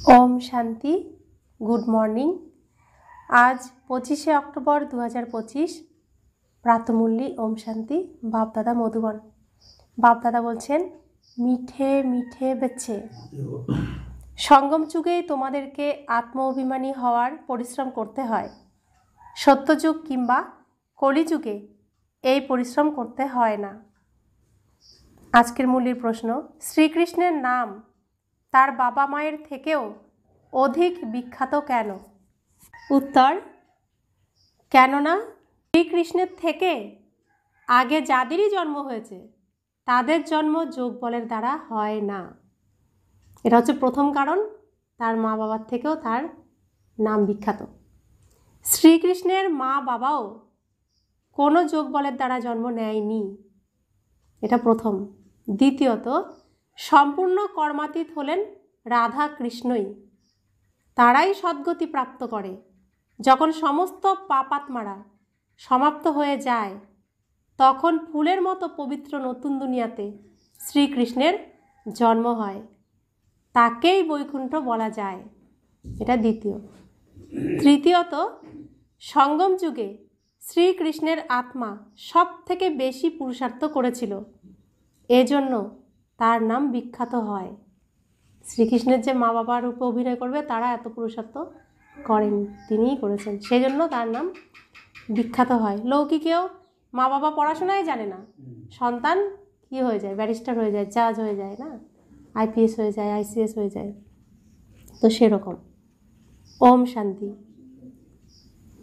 Om Shanti. Good morning. आज 25 October 2025 प्रातमूल्य Om Shanti. बाप दादा मधुबन। बाप दादा बोलছেন মিঠে মিঠে বেছে সঙ্গম যুগে তোমাদেরকে আত্ম অভিমানী হওয়ার পরিশ্রম করতে হয়। সত্যযুগ কিংবা কলিযুগে এই পরিশ্রম করতে হয় না। আজকের মূলের প্রশ্ন, শ্রীকৃষ্ণের নাম তার বাবা মায়ের থেকেও অধিক বিখ্যাত কেন? উত্তর, কেননা শ্রীকৃষ্ণের থেকে আগে যাদেরই জন্ম হয়েছে তাদের জন্ম যোগ বলের দ্বারা হয় না। এটা হচ্ছে প্রথম কারণ, তার মা বাবার থেকেও তার নাম বিখ্যাত। শ্রীকৃষ্ণের মা বাবাও কোনো যোগ বলের দ্বারা জন্ম নেয়নি, এটা প্রথম। দ্বিতীয়ত, সম্পূর্ণ কর্মাতীত হলেন রাধা কৃষ্ণই। তারাই সদ্গতি প্রাপ্ত করে। যখন সমস্ত পাপাত্মারা সমাপ্ত হয়ে যায় তখন ফুলের মতো পবিত্র নতুন দুনিয়াতে শ্রীকৃষ্ণের জন্ম হয়, তাকেই বৈকুণ্ঠ বলা যায়। এটা দ্বিতীয়। তৃতীয়ত, সঙ্গম যুগে শ্রীকৃষ্ণের আত্মা সব থেকে বেশি পুরুষার্থ করেছিল, এজন্য তার নাম বিখ্যাত হয়। শ্রীকৃষ্ণের যে মা বাবার রূপে অভিনয় করবে তারা এত পুরুষার্থ করেন, তিনিই করেছেন, সেই জন্য তার নাম বিখ্যাত হয়। লৌকিকেও মা বাবা পড়াশোনাই জানে না, সন্তান কি হয়ে যায়, ব্যারিস্টার হয়ে যায়, জাজ হয়ে যায়, না আইপিএস হয়ে যায়, আইসিএস হয়ে যায়। তো সেরকম ওম শান্তি।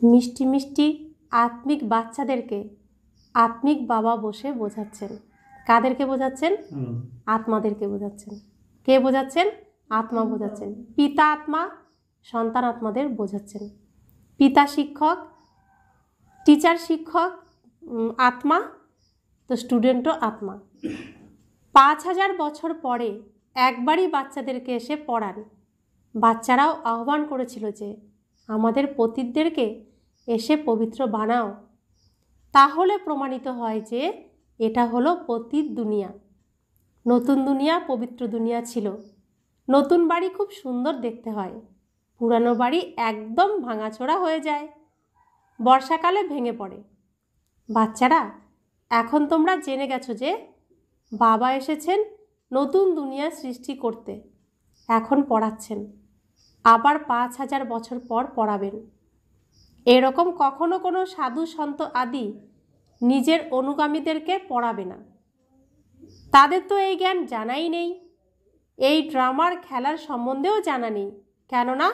মিষ্টি মিষ্টি আত্মিক বাচ্চাদেরকে আত্মিক বাবা বসে বোঝাচ্ছেন। কাদেরকে বোঝাচ্ছেন? আত্মাদেরকে বোঝাচ্ছেন। কে বোঝাচ্ছেন? আত্মা বোঝাচ্ছেন। পিতা আত্মা সন্তান আত্মাদের বোঝাচ্ছেন। পিতা শিক্ষক, টিচার শিক্ষক আত্মা, তো স্টুডেন্টও আত্মা। 5000 বছর পরে একবারই বাচ্চাদেরকে এসে পড়ান। বাচ্চারাও আহ্বান করেছিল যে আমাদের পতিতদেরকে এসে পবিত্র বানাও। তাহলে প্রমাণিত হয় যে এটা হলো পতিত দুনিয়া। নতুন দুনিয়া পবিত্র দুনিয়া ছিল। নতুন বাড়ি খুব সুন্দর দেখতে হয়, পুরানো বাড়ি একদম ভাঙাচোরা হয়ে যায়, বর্ষাকালে ভেঙে পড়ে। বাচ্চারা, এখন তোমরা জেনে গেছো যে বাবা এসেছেন নতুন দুনিয়া সৃষ্টি করতে, এখন পড়াচ্ছেন, আবার 5000 বছর পর পড়াবেন। এরকম কখনো কোনো সাধু সন্ত আদি নিজের অনুগামীদেরকে পড়াবে না, তাদের তো এই জ্ঞান জানাই নেই। এই ড্রামার খেলার সম্বন্ধেও জানা নেই, কেননা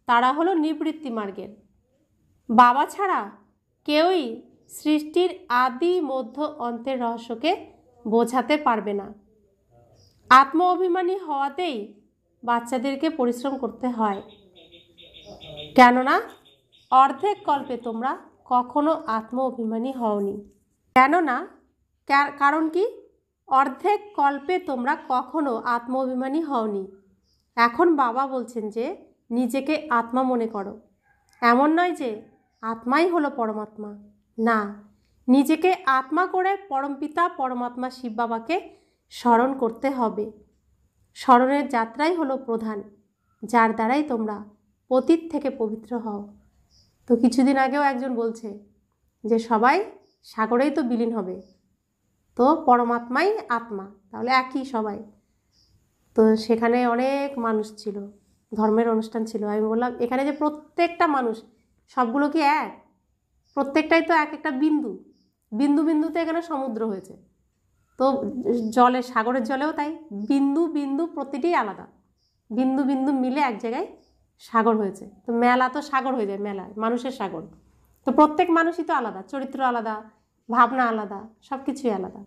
তারা হলো নিবৃত্তি মার্গের। বাবা ছাড়া কেউই সৃষ্টির আদি মধ্য অন্তের রহস্যকে বোঝাতে পারবে না। আত্ম অভিমানী হওয়াতেই বাচ্চাদেরকে পরিশ্রম করতে হয়, কেননা অর্ধেক কল্পে তোমরা কখনো আত্ম অভিমানী হওনি। কেননা কারণ কি? অর্ধেক কল্পে তোমরা কখনো আত্ম অভিমানী হওনি। এখন বাবা বলছেন যে নিজেকে আত্মা মনে করো। এমন নয় যে আত্মাই হলো পরমাত্মা, না, নিজেকে আত্মা করে পরমপিতা পরমাত্মা শিব বাবাকে স্মরণ করতে হবে। স্মরণের যাত্রাই হলো প্রধান, যার দ্বারাই তোমরা পতিত থেকে পবিত্র হও। তো কিছুদিন আগেও একজন বলছে যে সবাই সাগরেই তো বিলীন হবে, তো পরমাত্মাই আত্মা, তাহলে একই সবাই। তো সেখানে অনেক মানুষ ছিল, ধর্মের অনুষ্ঠান ছিল। আমি বললাম এখানে যে প্রত্যেকটা মানুষ, সবগুলো কি এক? প্রত্যেকটাই তো এক একটা বিন্দু, বিন্দু বিন্দুতে এখানে সমুদ্র হয়েছে। তো জলে, সাগরের জলেও তাই, বিন্দু বিন্দু প্রতিটি আলাদা, বিন্দু বিন্দু মিলে এক জায়গায় সাগর হয়েছে। তো মেলা তো সাগর হয়ে যায়, মেলা মানুষের সাগর। তো প্রত্যেক মানুষই তো আলাদা, চরিত্র আলাদা, ভাবনা আলাদা, সব কিছুই আলাদা।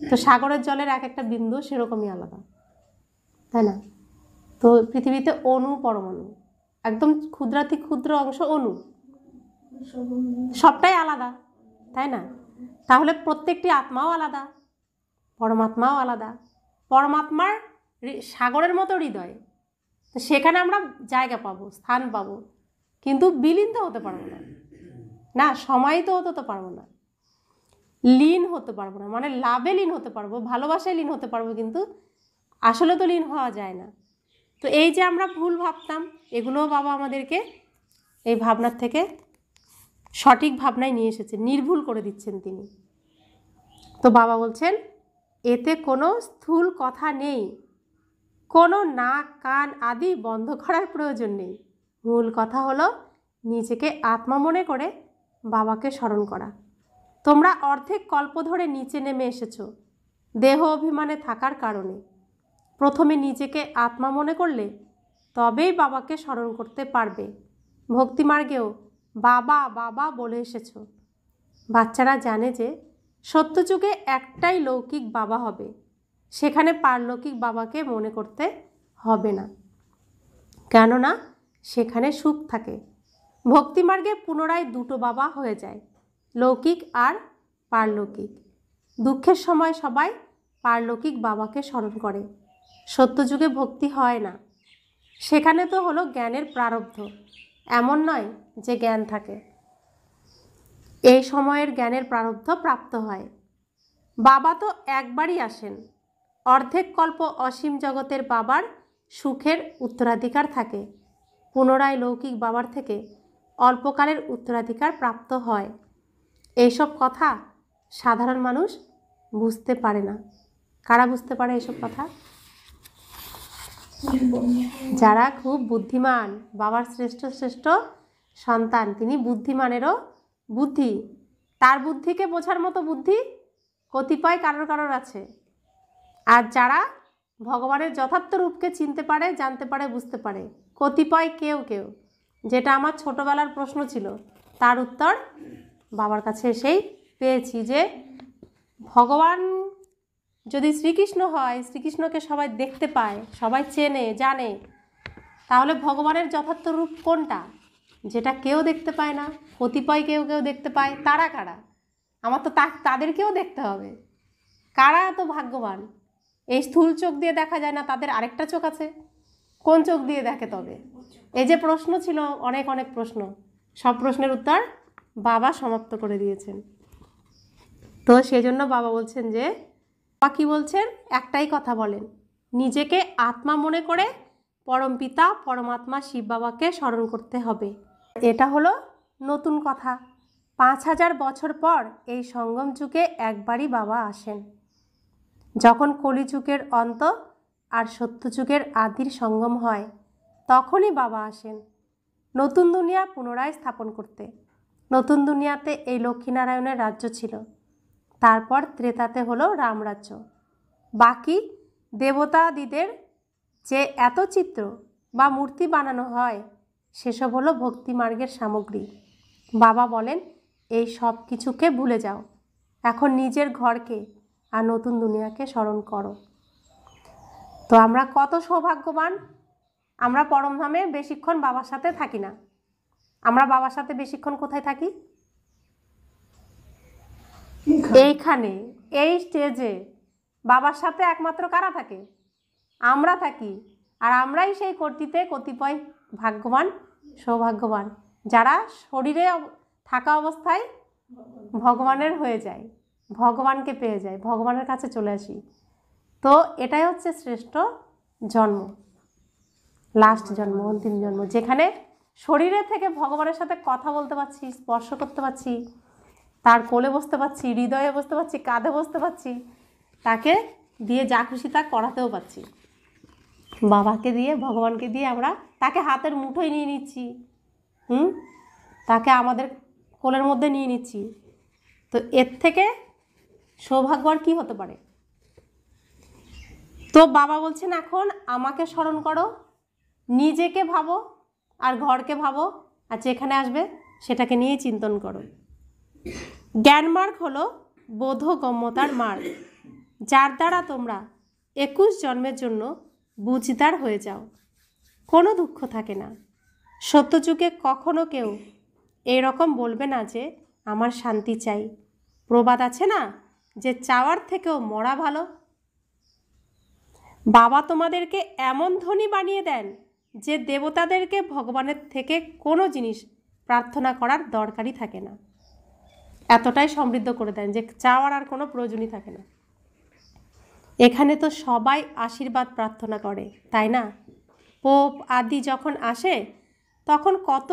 তো সাগরের জলের এক একটা বিন্দু সেরকমই আলাদা, তাই না? তো পৃথিবীতে অণু পরমাণু, একদম ক্ষুদ্রাতি ক্ষুদ্র অংশ অণু, সবটাই আলাদা, তাই না? তাহলে প্রত্যেকটি আত্মাও আলাদা, পরমাত্মাও আলাদা। পরমাত্মার সাগরের মতো হৃদয়, তো সেখানে আমরা জায়গা পাবো, স্থান পাবো, কিন্তু বিলীন তো হতে পারবো না, না সমাহিত হতে তো পারবো না, লীন হতে পারবো না। মানে লাভে লীন হতে পারবো, ভালোবাসায় লীন হতে পারবো, কিন্তু আসলে তো লীন হওয়া যায় না। তো এই যে আমরা ভুল ভাবতাম, এগুলোও বাবা আমাদেরকে এই ভাবনার থেকে সঠিক ভাবনায় নিয়ে এসেছে, নির্ভুল করে দিচ্ছেন তিনি। তো বাবা বলছেন এতে কোনো স্থূল কথা নেই, কোনো নাক কান আদি বন্ধ করার প্রয়োজন নেই। মূল কথা হলো নিজেকে আত্মা মনে করে বাবাকে স্মরণ করা। তোমরা অর্ধেক কল্প ধরে নিচে নেমে এসেছো দেহ অভিমানে থাকার কারণে। প্রথমে নিজেকে আত্মা মনে করলে তবেই বাবাকে স্মরণ করতে পারবে। ভক্তিমার্গেও বাবা বাবা বলে এসেছো। বাচ্চারা জানে যে সত্যযুগে একটাই লৌকিক বাবা হবে, সেখানে পারলৌকিক বাবাকে মনে করতে হবে না, কেননা সেখানে সুখ থাকে। ভক্তিমার্গে পুনরায় দুটো বাবা হয়ে যায়, লৌকিক আর পারলৌকিক। দুঃখের সময় সবাই পারলৌকিক বাবাকে স্মরণ করে। সত্যযুগে ভক্তি হয় না, সেখানে তো হলো জ্ঞানের প্রারব্ধ, এমন নয় যে জ্ঞান থাকে। এই সময়ের জ্ঞানের প্রারব্ধ প্রাপ্ত হয়। বাবা তো একবারই আসেন, অর্ধেক কল্প অসীম জগতের বাবার সুখের উত্তরাধিকার থাকে। পুনরায় লৌকিক বাবার থেকে অল্পকালের উত্তরাধিকার প্রাপ্ত হয়। এইসব কথা সাধারণ মানুষ বুঝতে পারে না। কারা বুঝতে পারে এসব কথা? যারা খুব বুদ্ধিমান, বাবার শ্রেষ্ঠ শ্রেষ্ঠ সন্তান, তিনি বুদ্ধিমানেরও বুদ্ধি। তার বুদ্ধিকে বোঝার মতো বুদ্ধি কতিপয় কারোর কারোর আছে। আর যারা ভগবানের যথার্থ রূপকে চিনতে পারে, জানতে পারে, বুঝতে পারে, কতিপয় কেউ কেউ। যেটা আমার ছোটোবেলার প্রশ্ন ছিল, তার উত্তর বাবার কাছে এসেই পেয়েছি যে ভগবান যদি শ্রীকৃষ্ণ হয়, শ্রীকৃষ্ণকে সবাই দেখতে পায়, সবাই চেনে জানে, তাহলে ভগবানের যথার্থ রূপ কোনটা? যেটা কেউ দেখতে পায় না, কতিপয় কেউ কেউ দেখতে পায়। তারা কারা? আমার তো তাদেরকেও দেখতে হবে। কারা এত ভাগ্যবান? এই স্থূল চোখ দিয়ে দেখা যায় না, তাদের আরেকটা চোখ আছে। কোন চোখ দিয়ে দেখে তবে? এই যে প্রশ্ন ছিল, অনেক অনেক প্রশ্ন, সব প্রশ্নের উত্তর বাবা সমাপ্ত করে দিয়েছেন। তো সেজন্য বাবা বলছেন যে, বাবা কী বলছেন? একটাই কথা বলেন, নিজেকে আত্মা মনে করে পরমপিতা পরমাত্মা শিব বাবাকে স্মরণ করতে হবে। এটা হলো নতুন কথা। 5000 বছর পর এই সঙ্গম যুগে একবারই বাবা আসেন। যখন কলিযুগের অন্ত আর সত্যযুগের আদির সঙ্গম হয়, তখনই বাবা আসেন নতুন দুনিয়া পুনরায় স্থাপন করতে। নতুন দুনিয়াতে এই লক্ষ্মীনারায়ণের রাজ্য ছিল, তারপর ত্রেতাতে হলো রামরাজ্য। বাকি দেবতাদিদের যে এত চিত্র বা মূর্তি বানানো হয়, সেসব হলো ভক্তিমার্গের সামগ্রী। বাবা বলেন এই সব কিছুকে ভুলে যাও, এখন নিজের ঘরকে আর নতুন দুনিয়াকে স্মরণ করো। তো আমরা কত সৌভাগ্যবান! আমরা পরমধামে বেশিক্ষণ বাবার সাথে থাকি না। আমরা বাবার সাথে বেশিক্ষণ কোথায় থাকি? এইখানে, এই স্টেজে বাবার সাথে একমাত্র কারা থাকে? আমরা থাকি। আর আমরাই সেই কর্তৃতে কতিপয় ভাগ্যবান, সৌভাগ্যবান, যারা শরীরে থাকা অবস্থায় ভগবানের হয়ে যায়, ভগবানকে পেয়ে যায়, ভগবানের কাছে চলে আসি। তো এটাই হচ্ছে শ্রেষ্ঠ জন্ম, লাস্ট জন্ম, অন্তিম জন্ম, যেখানে শরীরে থেকে ভগবানের সাথে কথা বলতে পারছি, স্পর্শ করতে পারছি, তার কোলে বসতে পারছি, হৃদয়ে বসতে পারছি, কাঁধে বসতে পারছি, তাকে দিয়ে যা খুশি তা করাতেও পারছি। বাবাকে দিয়ে, ভগবানকে দিয়ে আমরা তাকে হাতের মুঠোয় নিয়ে নিচ্ছি, তাকে আমাদের কোলের মধ্যে নিয়ে নিচ্ছি। তো এর থেকে সৌভাগ্য আর কী হতে পারে? তো বাবা বলছেন এখন আমাকে স্মরণ করো, নিজেকে ভাবো আর ঘরকে ভাবো, আর যেখানে আসবে সেটাকে নিয়েই চিন্তন করো। জ্ঞান মার্গ হলো বোধগম্যতার মার্গ, যার দ্বারা তোমরা 21 জন্মের জন্য বুঝদার হয়ে যাও, কোনো দুঃখ থাকে না। সত্যযুগে কখনো কেউ এরকম বলবে না যে আমার শান্তি চাই। প্রবাদ আছে না যে চাওয়ার থেকেও মরা ভালো। বাবা তোমাদেরকে এমন ধনী বানিয়ে দেন যে দেবতাদেরকে ভগবানের থেকে কোনো জিনিস প্রার্থনা করার দরকারই থাকে না। এতটাই সমৃদ্ধ করে দেন যে চাওয়ার আর কোনো প্রয়োজনই থাকে না। এখানে তো সবাই আশীর্বাদ প্রার্থনা করে, তাই না? পোপ আদি যখন আসে তখন কত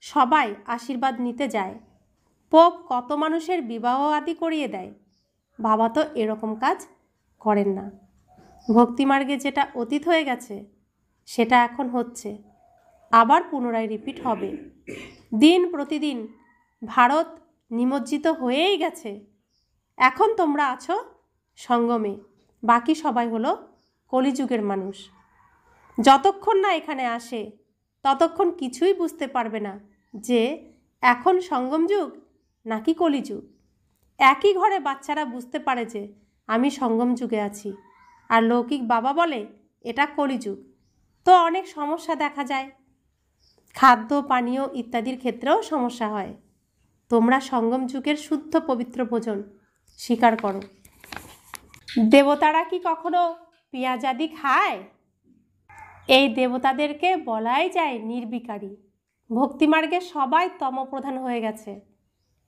সবাই আশীর্বাদ নিতে যায়, পোপ কত মানুষের বিবাহ আদি করিয়ে দেয়। বাবা তো এরকম কাজ করেন না। ভক্তিমার্গে যেটা অতীত হয়ে গেছে সেটা এখন হচ্ছে, আবার পুনরায় রিপিট হবে। দিন প্রতিদিন ভারত নিমজ্জিত হয়েই গেছে। এখন তোমরা আছো সঙ্গমে, বাকি সবাই হলো কলিযুগের মানুষ। যতক্ষণ না এখানে আসে ততক্ষণ কিছুই বুঝতে পারবে না যে এখন সঙ্গম যুগ নাকি কলিযুগ। একই ঘরে বাচ্চারা বুঝতে পারে যে আমি সঙ্গম যুগে আছি, আর লৌকিক বাবা বলে এটা কলিযুগ। তো অনেক সমস্যা দেখা যায়, খাদ্য পানীয় ইত্যাদির ক্ষেত্রেও সমস্যা হয়। তোমরা সঙ্গম যুগের শুদ্ধ পবিত্র ভোজন স্বীকার করো। দেবতারা কি কখনো পেঁয়াজাদি খায়? এই দেবতাদেরকে বলাই যায় নির্বিকারী। ভক্তিমার্গে সবাই তমপ্রধান হয়ে গেছে।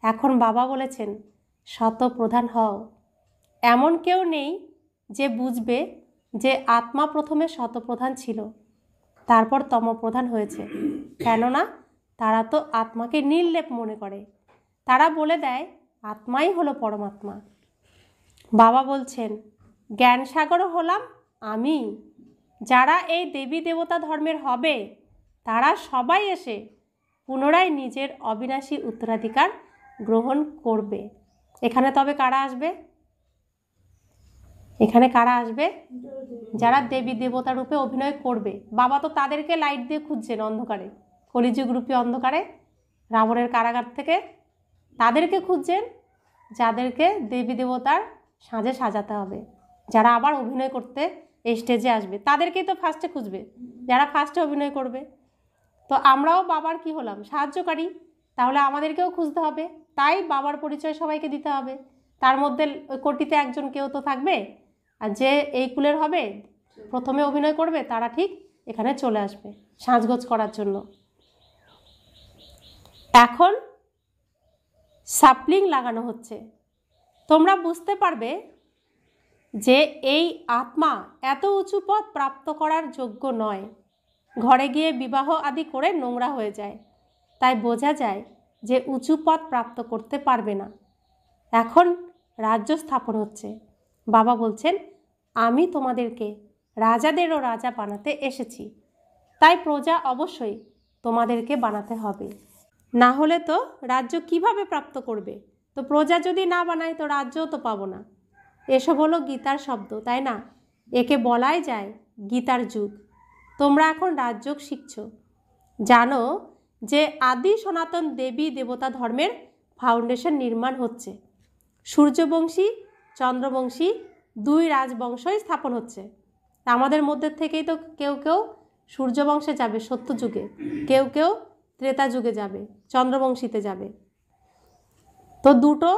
এখন বাবা বলেছেন শতপ্রধান হও। এমন কেউ নেই যে বুঝবে যে আত্মা প্রথমে শতপ্রধান ছিল, তারপর তমপ্রধান হয়েছে। কেননা তারা তো আত্মাকে নির্লেপ মনে করে। তারা বলে দেয় আত্মাই হলো পরমাত্মা। বাবা বলছেন জ্ঞানসাগরও হলাম আমি। যারা এই দেবী দেবতা ধর্মের হবে তারা সবাই এসে পুনরায় নিজের অবিনাশী উত্তরাধিকার গ্রহণ করবে। এখানে তবে কারা আসবে? এখানে কারা আসবে? যারা দেবী দেবতা রূপে অভিনয় করবে। বাবা তো তাদেরকে লাইট দিয়ে খুঁজছেন অন্ধকারে, কলিযুগ রূপী অন্ধকারে, রাবণের কারাগার থেকে তাদেরকে খুঁজছেন, যাদেরকে দেবী দেবতার সাজে সাজাতে হবে, যারা আবার অভিনয় করতে এই স্টেজে আসবে। তাদেরকেই তো ফার্স্টে খুঁজবে, যারা ফার্স্টে অভিনয় করবে। তো আমরাও বাবার কি হলাম? সাহায্যকারী। তাহলে আমাদেরকেও খুঁজতে হবে, তাই বাবার পরিচয় সবাইকে দিতে হবে। তার মধ্যে ওই কোটিতে একজন কেউ তো থাকবে, আর যে এই কুলের হবে প্রথমে অভিনয় করবে তারা ঠিক এখানে চলে আসবে সাজগোজ করার জন্য। এখন সাপলিং লাগানো হচ্ছে। তোমরা বুঝতে পারবে যে এই আত্মা এত উঁচু পদ প্রাপ্ত করার যোগ্য নয়। ঘরে গিয়ে বিবাহ আদি করে নোংরা হয়ে যায়, তাই বোঝা যায় যে উঁচু পদ প্রাপ্ত করতে পারবে না। এখন রাজ্য স্থাপন হচ্ছে। বাবা বলছেন আমি তোমাদেরকে রাজাদেরও রাজা বানাতে এসেছি, তাই প্রজা অবশ্যই তোমাদেরকে বানাতে হবে। না হলে তো রাজ্য কিভাবে প্রাপ্ত করবে? তো প্রজা যদি না বানায় তো রাজ্যও তো পাবো না। এসব হলো গীতার শব্দ, তাই না? একে বলাই যায় গীতার যুগ। তোমরা এখন রাজযোগ শিখছ। জানো যে আদি সনাতন দেবী দেবতা ধর্মের ফাউন্ডেশন নির্মাণ হচ্ছে। সূর্যবংশী চন্দ্রবংশী দুই রাজবংশই স্থাপন হচ্ছে। আমাদের মধ্যে থেকেই তো কেউ কেউ সূর্যবংশে যাবে সত্যযুগে, কেউ কেউ ত্রেতা যুগে যাবে, চন্দ্রবংশীতে যাবে। তো দুটো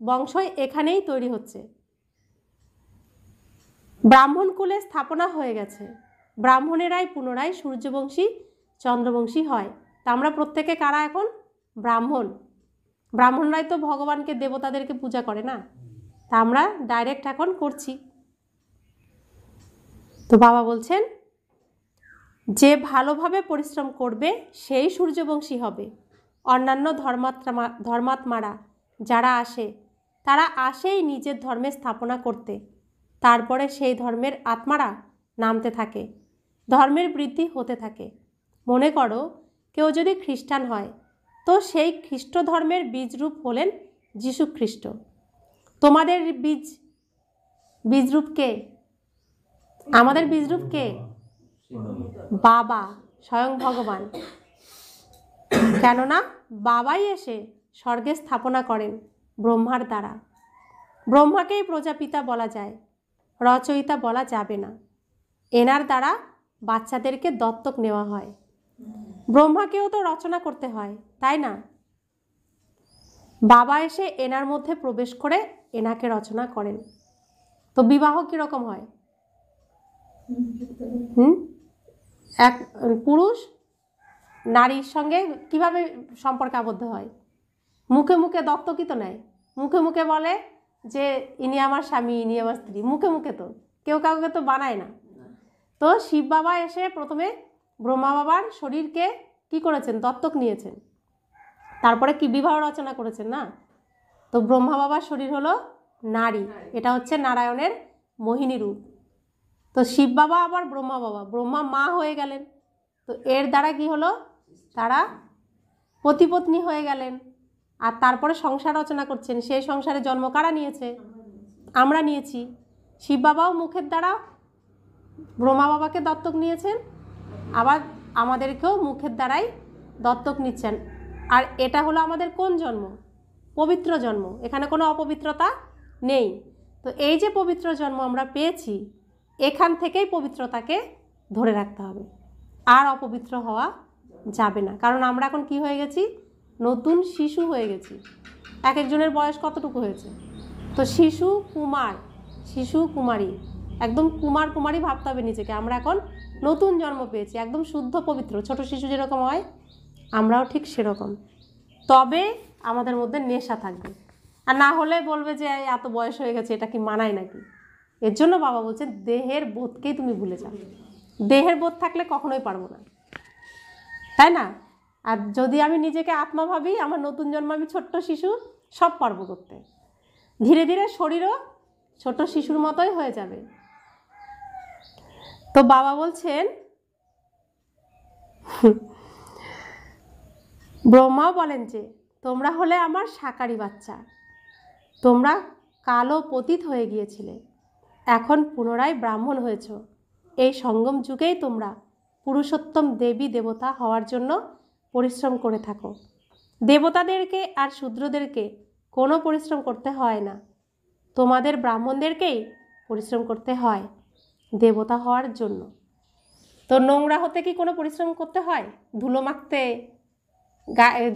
বংশই এখানেই তৈরি হচ্ছে। ব্রাহ্মণ কুলে স্থাপনা হয়ে গেছে। ব্রাহ্মণেরাই পুনরায় সূর্যবংশী চন্দ্রবংশী হয়। তা আমরা প্রত্যেকে কারা এখন? ব্রাহ্মণ। ব্রাহ্মণরাই তো ভগবানকে দেবতাদেরকে পূজা করে না, তা আমরা ডাইরেক্ট এখন করছি। তো বাবা বলছেন যে ভালোভাবে পরিশ্রম করবে সেই সূর্যবংশী হবে। অন্যান্য ধর্মাত্মারা যারা আসে তারা আসেই নিজের ধর্মে স্থাপনা করতে, তারপরে সেই ধর্মের আত্মারা নামতে থাকে, ধর্মের বৃদ্ধি হতে থাকে। মনে করো কেউ যদি খ্রিস্টান হয় তো সেই খ্রিস্ট ধর্মের বীজরূপ হলেন যীশু খ্রিস্ট। তোমাদের বীজরূপ কে? আমাদের বীজরূপ কে? বাবা, স্বয়ং ভগবান। কেননা বাবাই এসে স্বর্গে স্থাপনা করেন ব্রহ্মার দ্বারা। ব্রহ্মাকেই প্রজাপিতা বলা যায়, রচয়িতা বলা যাবে না। এনার দ্বারা বাচ্চাদেরকে দত্তক নেওয়া হয়। ব্রহ্মাকেও তো রচনা করতে হয়, তাই না? বাবা এসে এনার মধ্যে প্রবেশ করে এনাকে রচনা করেন। তো বিবাহ কীরকম হয়? এক পুরুষ নারীর সঙ্গে কিভাবে সম্পর্কে আবদ্ধ হয়? মুখে মুখে দত্তকই তো নেয়, মুখে মুখে বলে যে ইনি আমার স্বামী, ইনি আমার স্ত্রী। মুখে মুখে তো কেউ কাউকে তো বানায় না। তো শিব বাবা এসে প্রথমে ব্রহ্মা বাবার শরীরকে কি করেছেন? দত্তক নিয়েছেন। তারপরে কি বিবাহ রচনা করেছেন না? তো ব্রহ্মা বাবার শরীর হলো নারী, এটা হচ্ছে নারায়ণের মোহিনী রূপ। তো শিব বাবা আবার ব্রহ্মা বাবা, ব্রহ্মা মা হয়ে গেলেন। তো এর দ্বারা কি হলো? তারা পতিপত্নী হয়ে গেলেন। আর তারপরে সংসার রচনা করছেন। সেই সংসারে জন্ম কারা নিয়েছে? আমরা নিয়েছি। শিব বাবাও মুখের দ্বারা ব্রহ্মা বাবাকে দত্তক নিয়েছেন, আবার আমাদেরকেও মুখের দ্বারাই দত্তক নিচ্ছেন। আর এটা হলো আমাদের কোন জন্ম? পবিত্র জন্ম, এখানে কোনো অপবিত্রতা নেই। তো এই যে পবিত্র জন্ম আমরা পেয়েছি, এখান থেকেই পবিত্রতাকে ধরে রাখতে হবে, আর অপবিত্র হওয়া যাবে না। কারণ আমরা এখন কি হয়ে গেছি? নতুন শিশু হয়ে গেছি। এক একজনের বয়স কতটুকু হয়েছে? তো শিশু কুমার, শিশু কুমারী, একদম কুমার কুমারী ভাবতে হবে নিজেকে। আমরা এখন নতুন জন্ম পেয়েছি, একদম শুদ্ধ পবিত্র। ছোট শিশু যেরকম হয়, আমরাও ঠিক সেরকম। তবে আমাদের মধ্যে নেশা থাকবে, আর না হলে বলবে যে এত বয়স হয়ে গেছে, এটা কি মানায় নাকি? এর জন্য বাবা বলছেন দেহের বোধকেই তুমি ভুলে যাও। দেহের বোধ থাকলে কখনোই পারবো না, তাই না? আর যদি আমি নিজেকে আত্মা ভাবি, আমার নতুন জন্ম, আমি ছোট্ট শিশু, সব পারবো করতে। ধীরে ধীরে শরীরও ছোট শিশুর মতোই হয়ে যাবে। তো বাবা বলছেন, ব্রহ্মা বলেন যে তোমরা হলে আমার সাকারি বাচ্চা, তোমরা কালো পতিত হয়ে গিয়েছিলে, এখন পুনরায় ব্রাহ্মণ হয়েছ। এই সঙ্গম যুগেই তোমরা পুরুষোত্তম দেবী দেবতা হওয়ার জন্য পরিশ্রম করে থাকো। দেবতাদেরকে আর শূদ্রদেরকে কোনো পরিশ্রম করতে হয় না, তোমাদের ব্রাহ্মণদেরকেই পরিশ্রম করতে হয় দেবতা হওয়ার জন্য। তো নোংরা হতে কি কোনো পরিশ্রম করতে হয়? ধুলো মাখতে,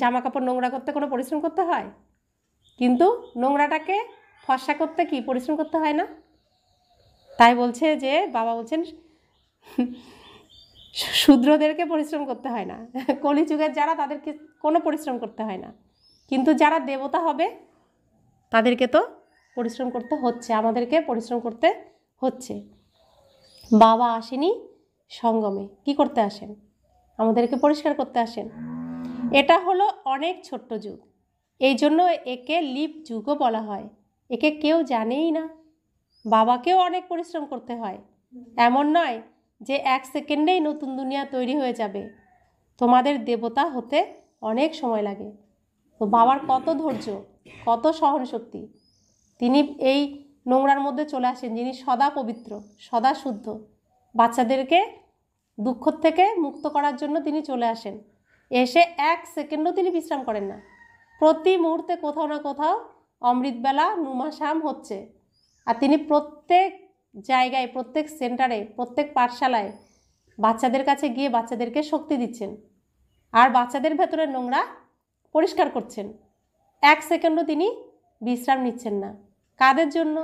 জামা কাপড় নোংরা করতে কোনো পরিশ্রম করতে হয়? কিন্তু নোংরাটাকে ফর্সা করতে কি পরিশ্রম করতে হয় না? তাই বলছে যে বাবা বলছেন শূদ্রদেরকে পরিশ্রম করতে হয় না, কলিযুগের যারা, তাদেরকে কোনো পরিশ্রম করতে হয় না। কিন্তু যারা দেবতা হবে তাদেরকে তো পরিশ্রম করতে হচ্ছে, আমাদেরকে পরিশ্রম করতে হচ্ছে। বাবা আসেনি সঙ্গমে, কি করতে আসেন? আমাদেরকে পরিষ্কার করতে আসেন। এটা হলো অনেক ছোট্ট যুগ, এই জন্য একে লিপ যুগও বলা হয়। একে কেউ জানেই না। বাবাকেও অনেক পরিশ্রম করতে হয়। এমন নয় যে 1 সেকেন্ডেই নতুন দুনিয়া তৈরি হয়ে যাবে। তোমাদের দেবতা হতে অনেক সময় লাগে। তো বাবার কত ধৈর্য, কত সহনশক্তি। তিনি এই নোংরার মধ্যে চলে আসেন, যিনি সদা পবিত্র, সদা শুদ্ধ। বাচ্চাদেরকে দুঃখ থেকে মুক্ত করার জন্য তিনি চলে আসেন। এসে 1 সেকেন্ডও তিনি বিশ্রাম করেন না। প্রতি মুহূর্তে কোথাও না কোথাও অমৃতবেলা নুমাশাম হচ্ছে। আর তিনি প্রত্যেক জায়গায়, প্রত্যেক সেন্টারে, প্রত্যেক পাঠশালায় বাচ্চাদের কাছে গিয়ে বাচ্চাদেরকে শক্তি দিচ্ছেন, আর বাচ্চাদের ভেতরে নোংরা পরিষ্কার করছেন। 1 সেকেন্ডও তিনি বিশ্রাম নিচ্ছেন না। কাদের জন্য?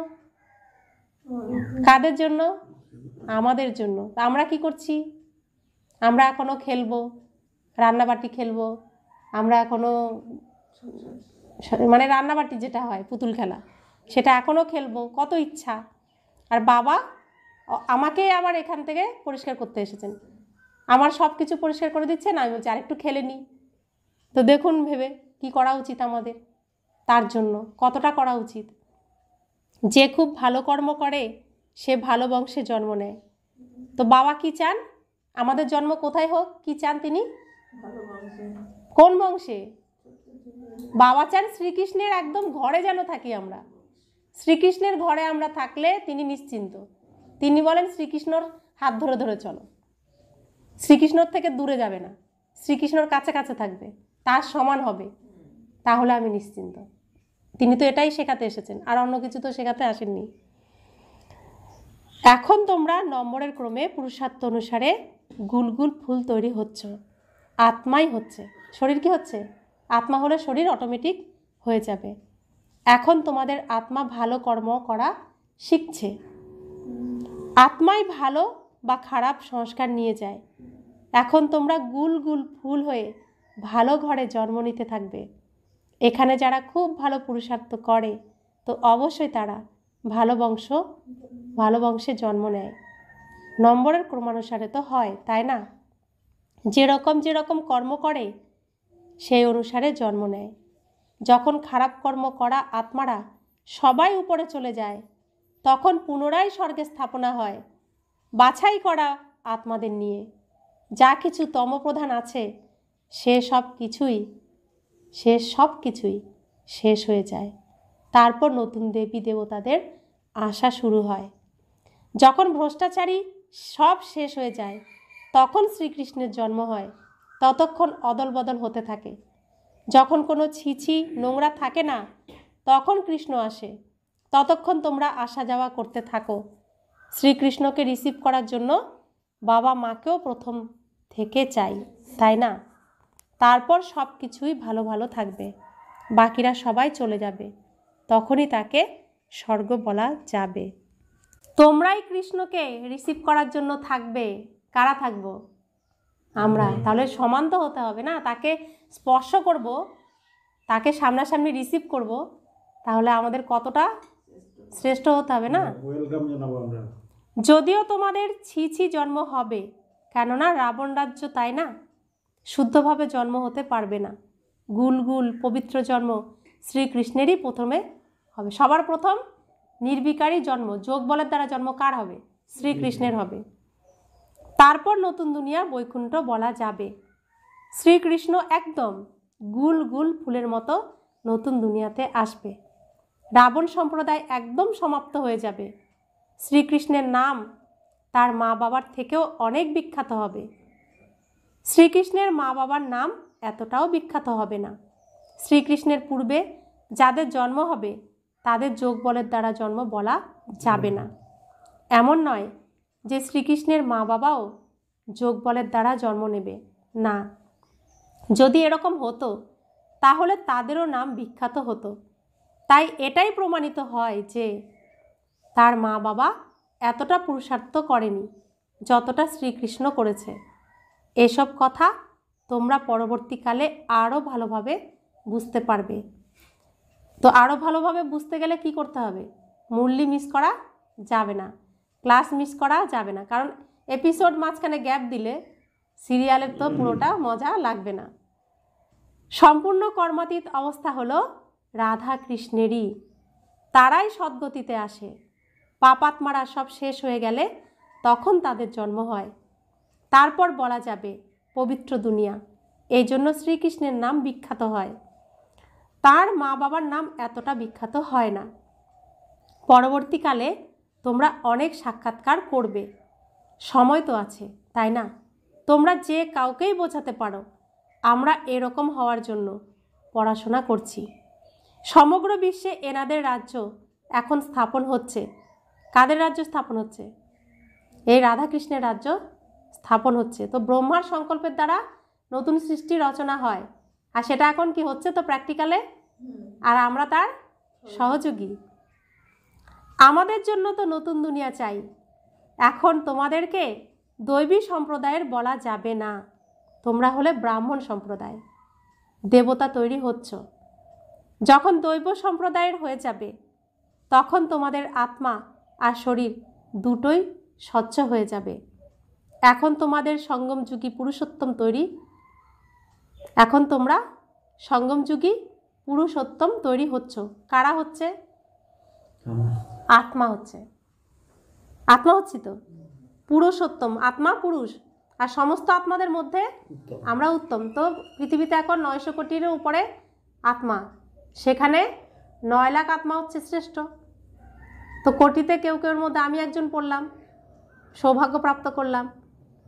কাদের জন্য? আমাদের জন্য। আমরা কি করছি? আমরা এখনও খেলবো, রান্নাবাটি খেলবো, আমরা এখনও মানে রান্নাবাটি যেটা হয় পুতুল খেলা, সেটা এখনও খেলবো, কত ইচ্ছা। আর বাবা আমাকে আবার এখান থেকে পরিষ্কার করতে এসেছেন, আমার সব কিছু পরিষ্কার করে দিচ্ছেন। আমি বলছি আরেকটু খেলে নিই। তো দেখুন ভেবে কি করা উচিত আমাদের, তার জন্য কতটা করা উচিত। যে খুব ভালো কর্ম করে সে ভালো বংশে জন্ম নেয়। তো বাবা কি চান? আমাদের জন্ম কোথায় হোক, কি চান তিনি? কোন বংশে? বাবা চান শ্রীকৃষ্ণের একদম ঘরে যেন থাকি আমরা। শ্রীকৃষ্ণের ঘরে আমরা থাকলে তিনি নিশ্চিন্ত। তিনি বলেন শ্রীকৃষ্ণর হাত ধরে ধরে চলো, শ্রীকৃষ্ণর থেকে দূরে যাবে না, শ্রীকৃষ্ণর কাছে কাছে থাকবে, তার সমান হবে, তাহলে আমি নিশ্চিন্ত। তিনি তো এটাই শেখাতে এসেছেন, আর অন্য কিছু তো শেখাতে আসেননি। এখন তোমরা নম্বরের ক্রমে পুরুষার্থ অনুসারে গুলগুল ফুল তৈরি হচ্ছ। আত্মাই হচ্ছে, শরীর কি হচ্ছে? আত্মা হলে শরীর অটোমেটিক হয়ে যাবে। এখন তোমাদের আত্মা ভালো কর্ম করা শিখছে। আত্মাই ভালো বা খারাপ সংস্কার নিয়ে যায়। এখন তোমরা গুল গুল ফুল হয়ে ভালো ঘরে জন্ম নিতে থাকবে। এখানে যারা খুব ভালো পুরুষার্থ করে তো অবশ্যই তারা ভালো বংশে জন্ম নেয়। নম্বরের ক্রমানুসারে তো হয়, তাই না? যেরকম যেরকম কর্ম করে সেই অনুসারে জন্ম নেয়। যখন খারাপ কর্ম করা আত্মারা সবাই উপরে চলে যায়, তখন পুনরায় স্বর্গে স্থাপনা হয় বাছাই করা আত্মাদের নিয়ে। যা কিছু তমপ্রধান আছে সে সব কিছুই শেষ হয়ে যায়। তারপর নতুন দেবী দেবতাদের আসা শুরু হয়। যখন ভ্রষ্টাচারী সব শেষ হয়ে যায় তখন শ্রীকৃষ্ণের জন্ম হয়। ততক্ষণ অদল বদল হতে থাকে। যখন কোনো ছিছি নোংরা থাকে না তখন কৃষ্ণ আসে। ততক্ষণ তোমরা আসা যাওয়া করতে থাকো। শ্রীকৃষ্ণকে রিসিভ করার জন্য বাবা মাকেও প্রথম থেকে চাই, তাই না? তারপর সব কিছুই ভালো ভালো থাকবে, বাকিরা সবাই চলে যাবে, তখনই তাকে স্বর্গ বলা যাবে। তোমরাই কৃষ্ণকে রিসিভ করার জন্য থাকবে। কারা থাকবো? আমরা। তাহলে সমান তো হতে হবে না? তাকে স্পর্শ করব, তাকে সামনাসামনি রিসিভ করব, তাহলে আমাদের কতটা শ্রেষ্ঠ হতে হবে না? ওয়েলকাম জানাবো আমরা। যদিও তোমাদের ছি জন্ম হবে, কেননা রাবণ রাজ্য, তাই না? শুদ্ধভাবে জন্ম হতে পারবে না। গুল পবিত্র জন্ম শ্রীকৃষ্ণেরই প্রথমে হবে। সবার প্রথম নির্বিকারী জন্ম, যোগ বলের দ্বারা জন্ম কার হবে? শ্রীকৃষ্ণের হবে। তারপর নতুন দুনিয়া বৈকুণ্ঠ বলা যাবে। শ্রীকৃষ্ণ একদম গুল ফুলের মতো নতুন দুনিয়াতে আসবে। রাবণ সম্প্রদায় একদম সমাপ্ত হয়ে যাবে। শ্রীকৃষ্ণের নাম তার মা বাবার থেকেও অনেক বিখ্যাত হবে। শ্রীকৃষ্ণের মা বাবার নাম এতটাও বিখ্যাত হবে না। শ্রীকৃষ্ণের পূর্বে যাদের জন্ম হবে তাদের যোগ বলের দ্বারা জন্ম বলা যাবে না। এমন নয় যে শ্রীকৃষ্ণের মা বাবাও যোগ বলের দ্বারা জন্ম নেবে না। যদি এরকম হতো তাহলে তাদেরও নাম বিখ্যাত হতো। তাই এটাই প্রমাণিত হয় যে তার মা বাবা এতটা পুরুষার্থ করেনি যতটা শ্রীকৃষ্ণ করেছে। এসব কথা তোমরা পরবর্তীকালে আরও ভালোভাবে বুঝতে পারবে। তো আরও ভালোভাবে বুঝতে গেলে কি করতে হবে? মুরলি মিস করা যাবে না, ক্লাস মিস করা যাবে না, কারণ এপিসোড মাঝখানে গ্যাপ দিলে সিরিয়ালের তো পুরোটা মজা লাগবে না। সম্পূর্ণ কর্মাতীত অবস্থা হলো রাধা কৃষ্ণেরই। তারাই সদ্গতিতে আসে। পাপাত্মারা সব শেষ হয়ে গেলে তখন তাদের জন্ম হয়। তারপর বলা যাবে পবিত্র দুনিয়া। এই জন্য শ্রীকৃষ্ণের নাম বিখ্যাত হয়। তার মা বাবার নাম এতটা বিখ্যাত হয় না। পরবর্তীকালে তোমরা অনেক সাক্ষাৎকার করবে, সময় তো আছে, তাই না? তোমরা যে কাউকেই বোঝাতে পারো আমরা এরকম হওয়ার জন্য পড়াশোনা করছি। সমগ্র বিশ্বে এনাদের রাজ্য এখন স্থাপন হচ্ছে। কাদের রাজ্য স্থাপন হচ্ছে? এই রাধাকৃষ্ণের রাজ্য স্থাপন হচ্ছে। তো ব্রহ্মার সংকল্পের দ্বারা নতুন সৃষ্টি রচনা হয়, আর সেটা এখন কি হচ্ছে তো প্র্যাকটিক্যালে, আর আমরা তার সহযোগী। আমাদের জন্য তো নতুন দুনিয়া চাই। এখন তোমাদেরকে দৈবী সম্প্রদায়ের বলা যাবে না, তোমরা হলে ব্রাহ্মণ সম্প্রদায়, দেবতা তৈরি হচ্ছ। যখন দৈব সম্প্রদায়ের হয়ে যাবে তখন তোমাদের আত্মা আর শরীর দুটোই স্বচ্ছ হয়ে যাবে। এখন তোমাদের সঙ্গমযুগী পুরুষোত্তম তৈরি, এখন তোমরা সঙ্গমযুগী পুরুষোত্তম তৈরি হচ্ছ। কারা হচ্ছে? আত্মা হচ্ছে। আত্মা হচ্ছি তো পুরুষোত্তম, আত্মা পুরুষ, আর সমস্ত আত্মাদের মধ্যে আমরা উত্তম। তো পৃথিবীতে এখন 900 কোটির উপরে আত্মা, সেখানে 9 লাখ আত্মা হচ্ছে শ্রেষ্ঠ। তো কোটিতে কেউ কেউর মধ্যে আমি একজন পড়লাম, সৌভাগ্য প্রাপ্ত করলাম।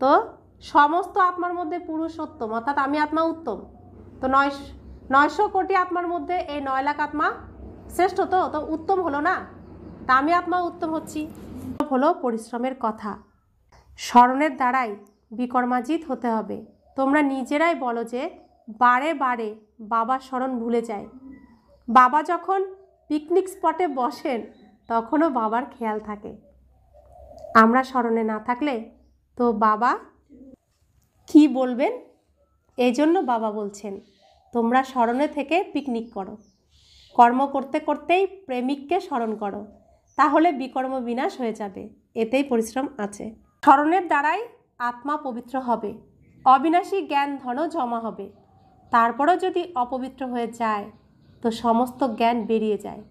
তো সমস্ত আত্মার মধ্যে পুরুষোত্তম অর্থাৎ আমি আত্মা উত্তম। তো 900 কোটি আত্মার মধ্যে এই 9 লাখ আত্মা শ্রেষ্ঠ। তো উত্তম হলো না? তা আমি আত্মা উত্তম হচ্ছি। হলো পরিশ্রমের কথা। স্মরণের দ্বারাই বিকর্মাজিত হতে হবে। তোমরা নিজেরাই বলো যে বারে বারে বাবার স্মরণ ভুলে যায়। বাবা যখন পিকনিক স্পটে বসেন তখনও বাবার খেয়াল থাকে। আমরা স্মরণে না থাকলে তো বাবা কি বলবেন? এই জন্য বাবা বলছেন তোমরা স্মরণে থেকে পিকনিক করো। কর্ম করতে করতেই প্রেমিককে স্মরণ করো, তাহলে বিকর্ম বিনাশ হয়ে যাবে। এতেই পরিশ্রম আছে। স্মরণের দ্বারাই আত্মা পবিত্র হবে। অবিনাশী জ্ঞান ধন জমা হবে। তারপরও যদি অপবিত্র হয়ে যায় তো সমস্ত জ্ঞান বেরিয়ে যায়।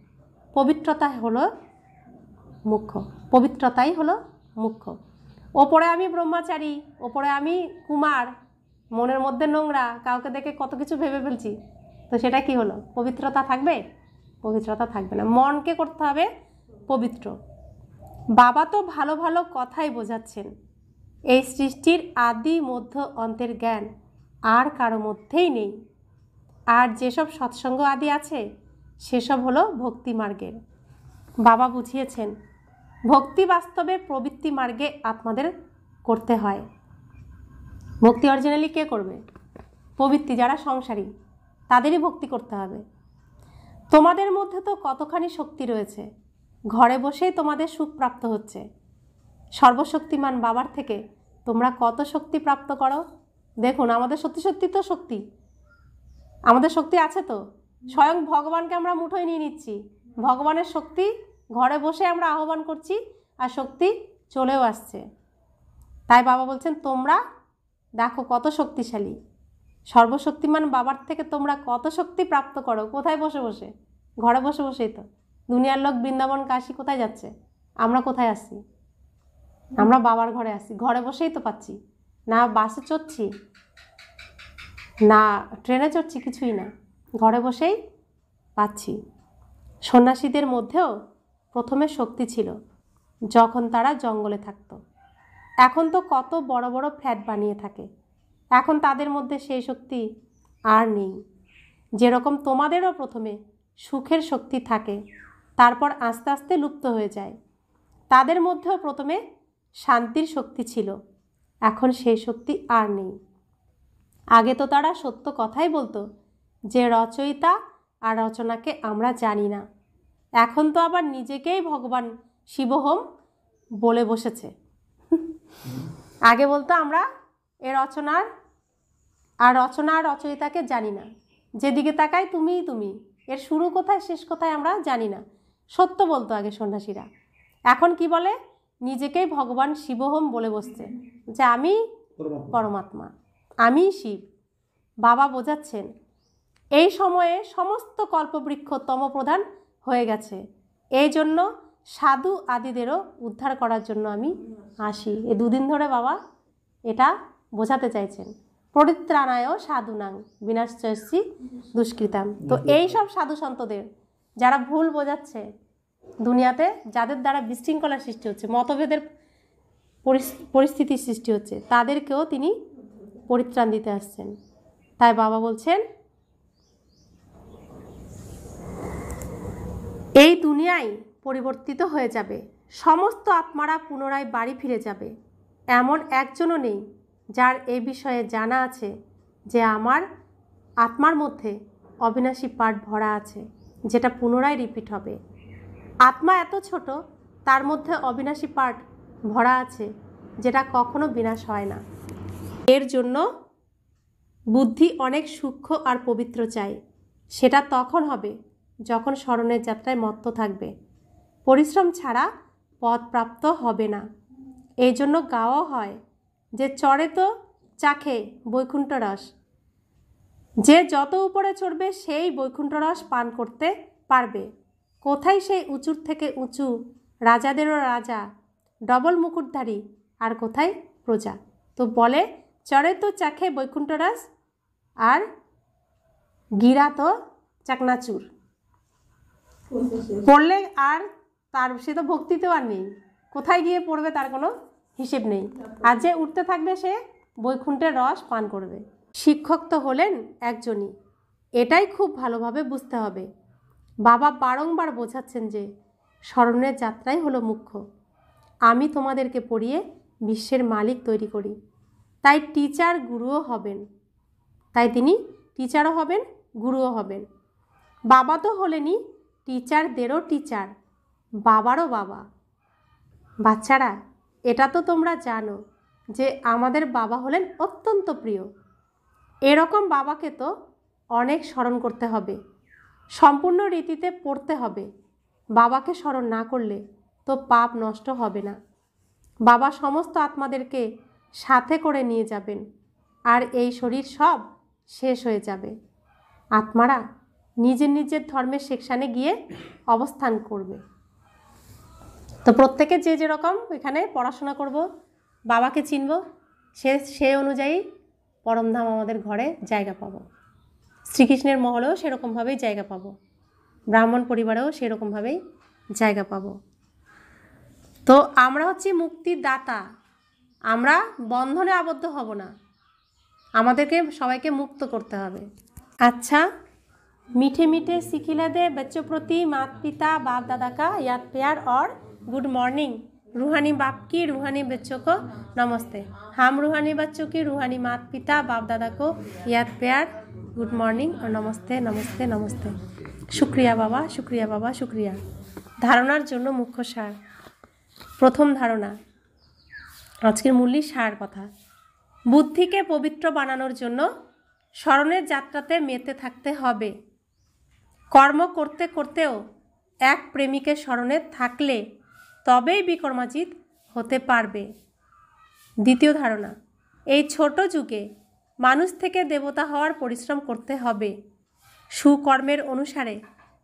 পবিত্রতা হলো মুখ্য, পবিত্রতাই হলো মুখ্য। ওপরে আমি ব্রহ্মচারী, ওপরে আমি কুমার, মনের মধ্যে নোংরা, কাউকে দেখে কত কিছু ভেবে ফেলছি, তো সেটা কি হলো? পবিত্রতা থাকবে? পবিত্রতা থাকবে না। মনকে করতে হবে পবিত্র। বাবা তো ভালো ভালো কথাই বোঝাচ্ছেন। এই সৃষ্টির আদি মধ্য অন্তের জ্ঞান আর কারো মধ্যেই নেই। আর যেসব সৎসঙ্গ আদি আছে সেসব হলো ভক্তি মার্গের। বাবা বুঝিয়েছেন ভক্তি বাস্তবে প্রবৃত্তি মার্গে আত্মাদের করতে হয়। ভক্তি অরিজিনালি কে করবে? প্রবৃত্তি, যারা সংসারী, তাদেরই ভক্তি করতে হবে। তোমাদের মধ্যে তো কতখানি শক্তি রয়েছে, ঘরে বসেই তোমাদের সুখ প্রাপ্ত হচ্ছে। সর্বশক্তিমান বাবার থেকে তোমরা কত শক্তি প্রাপ্ত করো। দেখুন, আমাদের সত্যি সত্যি তো শক্তি, আমাদের শক্তি আছে তো। স্বয়ং ভগবানকে আমরা মুঠোয় নিয়ে নিচ্ছি। ভগবানের শক্তি ঘরে বসে আমরা আহ্বান করছি, আর শক্তি চলেও আসছে। তাই বাবা বলছেন তোমরা দেখো কত শক্তিশালী। সর্বশক্তিমান বাবার থেকে তোমরা কত শক্তি প্রাপ্ত করো। কোথায়? বসে বসে, ঘরে বসে বসেই তো। দুনিয়ার লোক বৃন্দাবন কাশী কোথায় যাচ্ছে, আমরা কোথায় আসছি? আমরা বাবার ঘরে আসছি, ঘরে বসেই তো পাচ্ছি। না বাসে চড়ছি, না ট্রেনে চড়ছি, কিছুই না, ঘরে বসেই পাচ্ছি। সন্ন্যাসীদের মধ্যেও প্রথমে শক্তি ছিল যখন তারা জঙ্গলে থাকতো। এখন তো কত বড় বড় ফ্ল্যাট বানিয়ে থাকে, এখন তাদের মধ্যে সেই শক্তি আর নেই। যেরকম তোমাদেরও প্রথমে সুখের শক্তি থাকে, তারপর আস্তে আস্তে লুপ্ত হয়ে যায়। তাদের মধ্যেও প্রথমে শান্তির শক্তি ছিল, এখন সেই শক্তি আর নেই। আগে তো তারা সত্য কথাই বলতো যে রচয়িতা আর রচনাকে আমরা জানি না। এখন তো আবার নিজেকেই ভগবান শিবহোম বলে বসেছে। আগে বলতো আমরা এ রচনার আর রচয়িতাকে জানি না, যেদিকে তাকাই তুমিই তুমি, এর শুরু কোথায় শেষ কোথায় আমরা জানি না। সত্য বলতো আগে সন্ন্যাসীরা। এখন কি বলে? নিজেকেই ভগবান শিবহোম বলে বসছে যে আমি পরমাত্মা, আমি শিব। বাবা বোঝাচ্ছেন এই সময়ে সমস্ত কল্পবৃক্ষ তমপ্রধান হয়ে গেছে। এই জন্য সাধু আদিদেরও উদ্ধার করার জন্য আমি আসি। এই দুদিন ধরে বাবা এটা বোঝাতে চাইছেন। পরিত্রাণায় সাধুনাং বিনাশ্চয়সি দুষ্কৃতাম। তো এই সব সাধু সন্তদের যারা ভুল বোঝাচ্ছে দুনিয়াতে, যাদের দ্বারা বিশৃঙ্খলার সৃষ্টি হচ্ছে, মতভেদের পরিস্থিতির সৃষ্টি হচ্ছে, তাদেরকেও তিনি পরিত্রাণ দিতে আসছেন। তাই বাবা বলছেন এই দুনিয়ায় পরিবর্তিত হয়ে যাবে, সমস্ত আত্মারা পুনরায় বাড়ি ফিরে যাবে। এমন একজনও নেই যার এ বিষয়ে জানা আছে যে আমার আত্মার মধ্যে অবিনাশী পার্ট ভরা আছে, যেটা পুনরায় রিপিট হবে। আত্মা এত ছোট, তার মধ্যে অবিনাশী পার্ট ভরা আছে, যেটা কখনো বিনাশ হয় না। এর জন্য বুদ্ধি অনেক সূক্ষ্ম আর পবিত্র চাই। সেটা তখন হবে যখন স্মরণের যাত্রায় মত্ত থাকবে। পরিশ্রম ছাড়া পদ প্রাপ্ত হবে না। এই জন্য গাওয়া হয় যে চড়ে তো চাখে বৈকুণ্ঠ রস। যে যত উপরে চড়বে সেই বৈকুণ্ঠ রস পান করতে পারবে। কোথায় সেই উঁচুর থেকে উঁচু, রাজাদেরও রাজা, ডবল মুকুটধারী, আর কোথায় প্রজা। তো বলে চড়ে তো চাখে বৈকুণ্ঠ রস, আর গিরা তো চাকনাচুর। পড়লে আর তার সে তো ভক্তিতেও আর নেই, কোথায় গিয়ে পড়বে তার কোনো হিসেব নেই। আর যে উঠতে থাকবে সে বৈকুণ্ঠের রস পান করবে। শিক্ষক তো হলেন একজনই, এটাই খুব ভালোভাবে বুঝতে হবে। বাবা বারংবার বোঝাচ্ছেন যে স্মরণের যাত্রাই হলো মুখ্য। আমি তোমাদেরকে পড়িয়ে বিশ্বের মালিক তৈরি করি। তাই টিচার গুরুও হবেন, তাই তিনি টিচারও হবেন, গুরুও হবেন। বাবা তো হলেনই টিচারদেরও টিচার, বাবারও বাবা। বাচ্চারা, এটা তো তোমরা জানো যে আমাদের বাবা হলেন অত্যন্ত প্রিয়। এরকম বাবাকে তো অনেক স্মরণ করতে হবে, সম্পূর্ণ রীতিতে পড়তে হবে। বাবাকে স্মরণ না করলে তো পাপ নষ্ট হবে না। বাবা সমস্ত আত্মাদেরকে সাথে করে নিয়ে যাবেন। আর এই শরীর সব শেষ হয়ে যাবে। আত্মারা নিজের নিজের ধর্মের সেকশানে গিয়ে অবস্থান করবে। তো প্রত্যেকে যে যেরকম এখানে পড়াশোনা করব, বাবাকে চিনব, সে অনুযায়ী পরমধাম আমাদের ঘরে জায়গা পাবো। শ্রীকৃষ্ণের মহলেও সেরকমভাবেই জায়গা পাবো, ব্রাহ্মণ পরিবারেও সেরকমভাবেই জায়গা পাবো। তো আমরা হচ্ছি মুক্তির দাতা, আমরা বন্ধনে আবদ্ধ হব না, আমাদেরকে সবাইকে মুক্ত করতে হবে। আচ্ছা, मीठे मीठे सिखिला दे बच्चों प्रति माता पिता बाप दादा का याद प्यार और गुड मॉर्निंग। रूहानी बाप की रूहानी बच्चों को नमस्ते। हम रूहानी बच्चों की रूहानी माता पिता बाप दादा को याद प्यार, गुड मॉर्निंग और नमस्ते नमस्ते नमस्ते। शुक्रिया बाबा, शुक्रिया बाबा, शुक्रिया। धारणार जन्य मुख्य सार, प्रथम धारणा, आजकेर मूल्य सार कथा। बुद्धि के पवित्र बानानोर जन्य स्मरणेर यात्राते मेते थाकते हबे। कर्म करते करतेও एक प्रेमिकेर स्मरणे थाकले तबेई विकर्माजित होते पारबे। द्वितीय धारणा, এই ছোট যুগে মানুষ থেকে দেবতা হওয়ার পরিশ্রম করতে হবে। সুকর্মের অনুসারে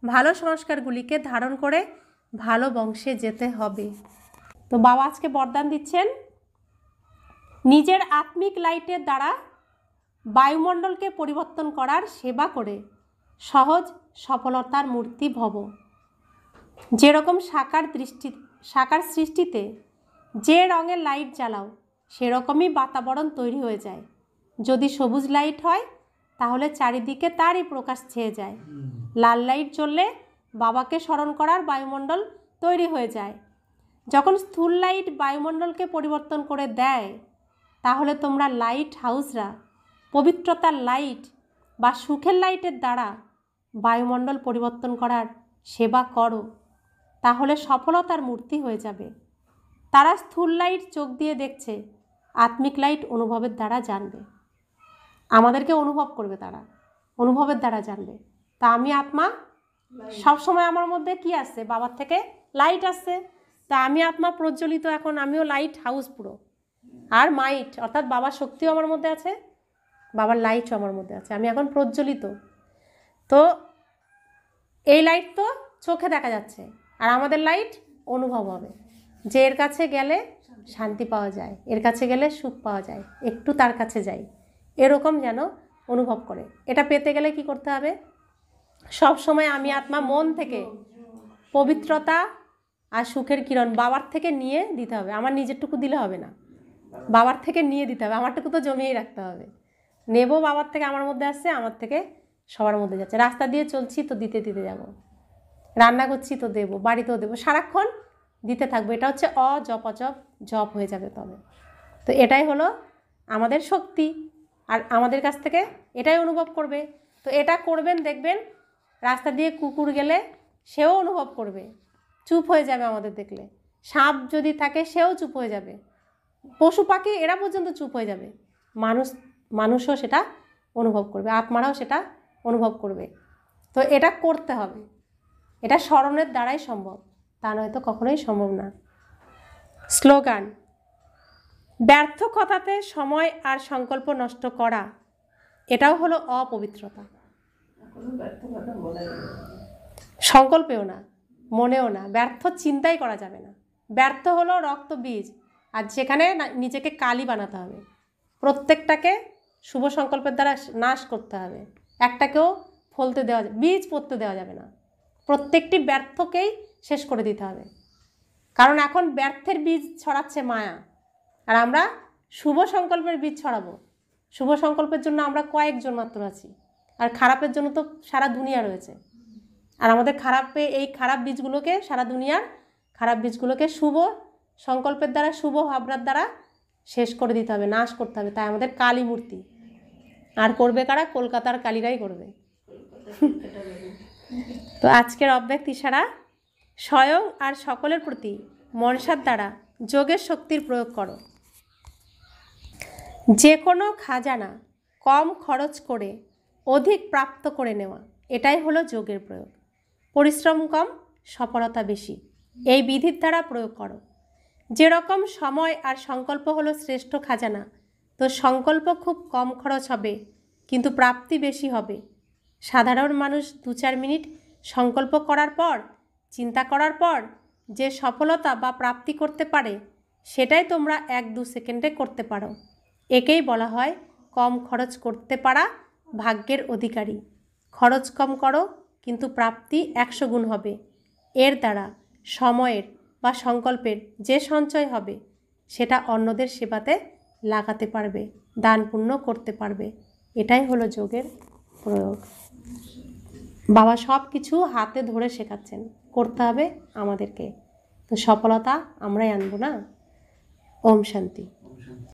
ভালো সংস্কারগুলিকে ধারণ করে ভালো বংশে যেতে হবে। তো বাবা আজকে বরদান দিচ্ছেন, নিজের আত্মিক লাইটের দ্বারা বায়ুমণ্ডলকে পরিবর্তন করার সেবা করে সহজ সফলতার মূর্তি ভব। যেরকম সাকার সৃষ্টিতে যে রঙের লাইট জ্বালাও সেরকমই বাতাবরণ তৈরি হয়ে যায়। যদি সবুজ লাইট হয় তাহলে চারিদিকে তারই প্রকাশ ছেয়ে যায়। লাল লাইট জ্বললে বাবাকে স্মরণ করার বায়ুমণ্ডল তৈরি হয়ে যায়। যখন স্থূল লাইট বায়ুমণ্ডলকে পরিবর্তন করে দেয় তাহলে তোমরা লাইট হাউসরা পবিত্রতার লাইট বা সুখের লাইটের দ্বারা বায়ুমণ্ডল পরিবর্তন করার সেবা করো, তাহলে সফলতার মূর্তি হয়ে যাবে। তারা স্থূল লাইট চোখ দিয়ে দেখছে, আত্মিক লাইট অনুভবের দ্বারা জানবে। আমাদেরকে অনুভব করবে, তারা অনুভবের দ্বারা জানবে। তা আমি আত্মা, সবসময় আমার মধ্যে কি আসছে? বাবার থেকে লাইট আসছে। তা আমি আত্মা প্রজ্বলিত, এখন আমিও লাইট হাউস পুরো। আর মাইট অর্থাৎ বাবার শক্তিও আমার মধ্যে আছে, বাবার লাইটও আমার মধ্যে আছে, আমি এখন প্রজ্বলিত। তো এই লাইট তো চোখে দেখা যাচ্ছে, আর আমাদের লাইট অনুভব হবে, যে এর কাছে গেলে শান্তি পাওয়া যায়, এর কাছে গেলে সুখ পাওয়া যায়, একটু তার কাছে যাই, এরকম যেন অনুভব করে। এটা পেতে গেলে কি করতে হবে? সব সময় আমি আত্মা মন থেকে পবিত্রতা আর সুখের কিরণ বাবার থেকে নিয়ে দিতে হবে। আমার নিজেরটুকু দিলে হবে না, বাবার থেকে নিয়ে দিতে হবে। আমারটুকু তো জমিয়েই রাখতে হবে। নেব বাবার থেকে, আমার মধ্যে আসছে, আমার থেকে সবার মধ্যে যাচ্ছে। রাস্তা দিয়ে চলছি তো দিতে দিতে যাব, রান্না করছি তো দেবো, বাড়িতেও দেবো, সারাক্ষণ দিতে থাকবো। এটা হচ্ছে অজপ অজপ জপ হয়ে যাবে তবে। তো এটাই হলো আমাদের শক্তি, আর আমাদের কাছ থেকে এটাই অনুভব করবে। তো এটা করবেন, দেখবেন রাস্তা দিয়ে কুকুর গেলে সেও অনুভব করবে, চুপ হয়ে যাবে আমাদের দেখলে। সাপ যদি থাকে সেও চুপ হয়ে যাবে, পশু পাখি এরা পর্যন্ত চুপ হয়ে যাবে। মানুষও সেটা অনুভব করবে, আত্মারাও সেটা অনুভব করবে। তো এটা করতে হবে, এটা স্মরণের দ্বারাই সম্ভব, তা নয়তো কখনোই সম্ভব না। স্লোগান, ব্যর্থ কথাতে সময় আর সংকল্প নষ্ট করা, এটাও হলো অপবিত্রতা। সংকল্পেও না, মনেও না, ব্যর্থ চিন্তাই করা যাবে না। ব্যর্থ হলো রক্ত বীজ, আর যেখানে নিজেকে কালি বানাতে হবে। প্রত্যেকটাকে শুভ সংকল্পের দ্বারা নাশ করতে হবে, একটাকেও ফলতে দেওয়া, বীজ পড়তে দেওয়া যাবে না। প্রত্যেকটি ব্যর্থকেই শেষ করে দিতে হবে, কারণ এখন ব্যর্থের বীজ ছড়াচ্ছে মায়া, আর আমরা শুভ সংকল্পের বীজ ছড়াবো। শুভ সংকল্পের জন্য আমরা কয়েকজন মাত্র আছি, আর খারাপের জন্য তো সারা দুনিয়া রয়েছে। আর আমাদের এই খারাপ বীজগুলোকে, সারা দুনিয়ার খারাপ বীজগুলোকে শুভ সংকল্পের দ্বারা, শুভ ভাবনার দ্বারা শেষ করে দিতে হবে, নাশ করতে হবে। তাই আমাদের কালী মূর্তি। আর করবে কারা? কলকাতার কালীরাই করবে। তো আজকের অব্যক্ত ইশারা, স্বয়ং আর সকলের প্রতি মনসার দ্বারা যোগের শক্তির প্রয়োগ করো। যে কোনো খাজানা কম খরচ করে অধিক প্রাপ্ত করে নেওয়া, এটাই হলো যোগের প্রয়োগ। পরিশ্রম কম, সফলতা বেশি, এই বিধির দ্বারা প্রয়োগ করো। যেরকম সময় আর সংকল্প হলো শ্রেষ্ঠ খাজানা, তো সংকল্প খুব কম খরচ হবে কিন্তু প্রাপ্তি বেশি হবে। সাধারণ মানুষ 2-4 মিনিট সংকল্প করার পর, চিন্তা করার পর যে সফলতা বা প্রাপ্তি করতে পারে সেটাই তোমরা 1-2 সেকেন্ডে করতে পারো। একেই বলা হয় কম খরচ করতে পারা ভাগ্যের অধিকারী। খরচ কম করো কিন্তু প্রাপ্তি 100 গুণ হবে। এর দ্বারা সময়ের বা সংকল্পের যে সঞ্চয় হবে সেটা অন্যদের সেবাতে লাগাতে পারবে, দান পুণ্য করতে পারবে। এটাই হলো যোগের প্রয়োগ। বাবা সব কিছু হাতে ধরে শেখাচ্ছেন, করতে হবে আমাদেরকে। তো সফলতা আমরাই আনবো না? ওম শান্তি।